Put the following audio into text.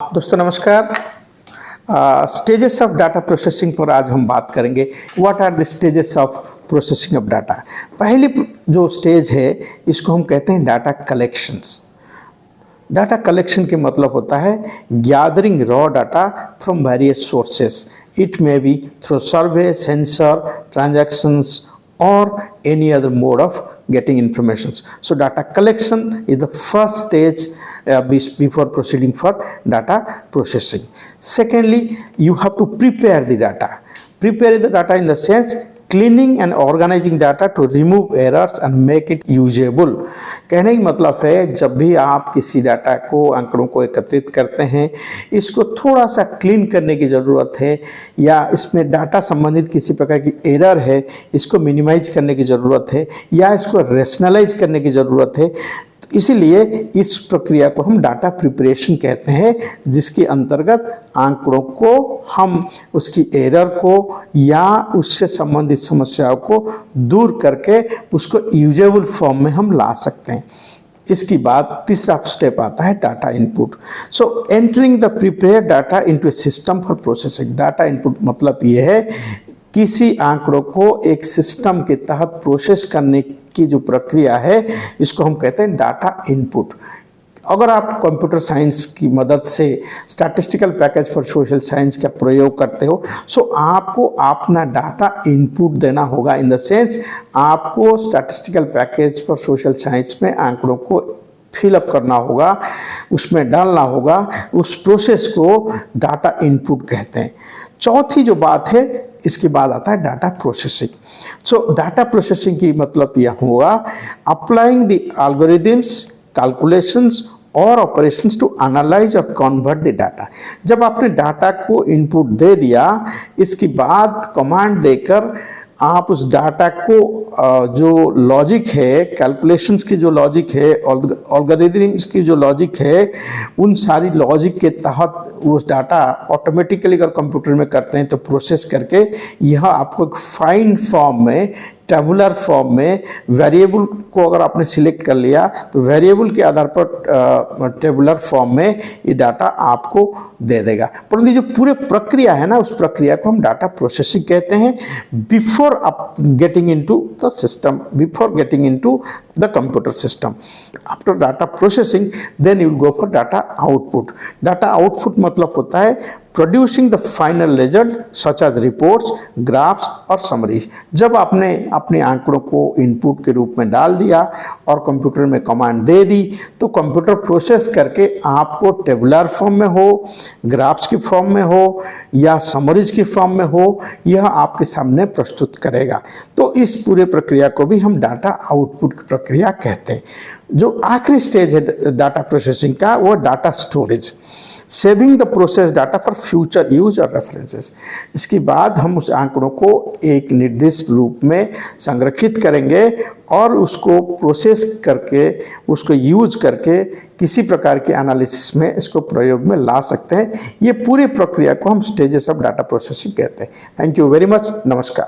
दोस्तों नमस्कार। Stages of data processing पर आज हम बात करेंगे। What are the stages of processing of data. पहली जो स्टेज है इसको हम कहते हैं डाटा कलेक्शंस। डाटा कलेक्शन के मतलब होता है gathering raw data from various sources. It may be through survey, sensor, transactions or any other mode of getting information. So data collection is the first stage before proceeding for data processing. Secondly, you have to prepare the data. Prepare the data in the sense cleaning and organizing data to remove errors and make it usable. कहने का मतलब है जब भी आप किसी data को, आंकड़ों को एकत्रित करते हैं, इसको थोड़ा सा क्लीन करने की ज़रूरत है, या इसमें डाटा संबंधित किसी प्रकार की एरर है इसको मिनिमाइज करने की ज़रूरत है, या इसको रेशनलाइज करने की ज़रूरत है। इसीलिए इस प्रक्रिया को हम डाटा प्रिपरेशन कहते हैं, जिसके अंतर्गत आंकड़ों को हम उसकी एरर को या उससे संबंधित समस्याओं को दूर करके उसको यूजेबल फॉर्म में हम ला सकते हैं। इसके बाद तीसरा स्टेप आता है data input. So entering the prepare data into A system for processing. Data input मतलब ये है किसी आंकड़ों को एक सिस्टम के तहत प्रोसेस करने की जो प्रक्रिया है इसको हम कहते हैं डाटा इनपुट। अगर आप कंप्यूटर साइंस की मदद से statistical package for social science का प्रयोग करते हो, सो आपको अपना डाटा इनपुट देना होगा। इन द सेंस आपको statistical package for social science में आंकड़ों को फिलअप करना होगा, उसमें डालना होगा। उस प्रोसेस को डाटा इनपुट कहते हैं। चौथी जो बात है इसके बाद आता है डाटा प्रोसेसिंग। सो डाटा प्रोसेसिंग की मतलब यह होगा अप्लाइंग द एल्गोरिथम्स, कैलकुलेशंस और ऑपरेशंस टू एनालाइज और कन्वर्ट द डाटा। जब आपने डाटा को इनपुट दे दिया, इसके बाद कमांड देकर आप उस डाटा को जो लॉजिक है, कैलकुलेशंस की जो लॉजिक है, ऑल्गोरिथम्स की जो लॉजिक है, उन सारी लॉजिक के तहत उस डाटा ऑटोमेटिकली अगर कंप्यूटर में करते हैं तो प्रोसेस करके यह आपको एक फाइन फॉर्म में, टेबुलर फॉर्म में, वेरिएबल को अगर आपने सिलेक्ट कर लिया तो वेरिएबल के आधार पर टेबुलर फॉर्म में ये डाटा आपको दे देगा। परंतु जो पूरे प्रक्रिया है ना, उस प्रक्रिया को हम डाटा प्रोसेसिंग कहते हैं। Before getting into the system, before getting into the computer system, after data processing then you will go for data output. Data output मतलब होता है producing the final result such as reports, graphs और summaries. जब आपने अपने आंकड़ों को input के रूप में डाल दिया और कंप्यूटर में कमांड दे दी, तो कंप्यूटर प्रोसेस करके आपको टेबुलर फॉर्म में हो, ग्राफ्स की फॉर्म में हो या समरीज की फॉर्म में हो, यह आपके सामने प्रस्तुत करेगा। तो इस पूरे प्रक्रिया को भी हम डाटा आउटपुट की प्रक्रिया कहते हैं। जो आखिरी स्टेज है डाटा प्रोसेसिंग का, वो data storage, saving the process data for future use और रेफरेंसेस। इसके बाद हम उस आंकड़ों को एक निर्दिष्ट रूप में संरक्षित करेंगे और उसको प्रोसेस करके, उसको यूज करके किसी प्रकार के एनालिसिस में इसको प्रयोग में ला सकते हैं। ये पूरी प्रक्रिया को हम स्टेजेस ऑफ डाटा प्रोसेसिंग कहते हैं। Thank you very much. नमस्कार।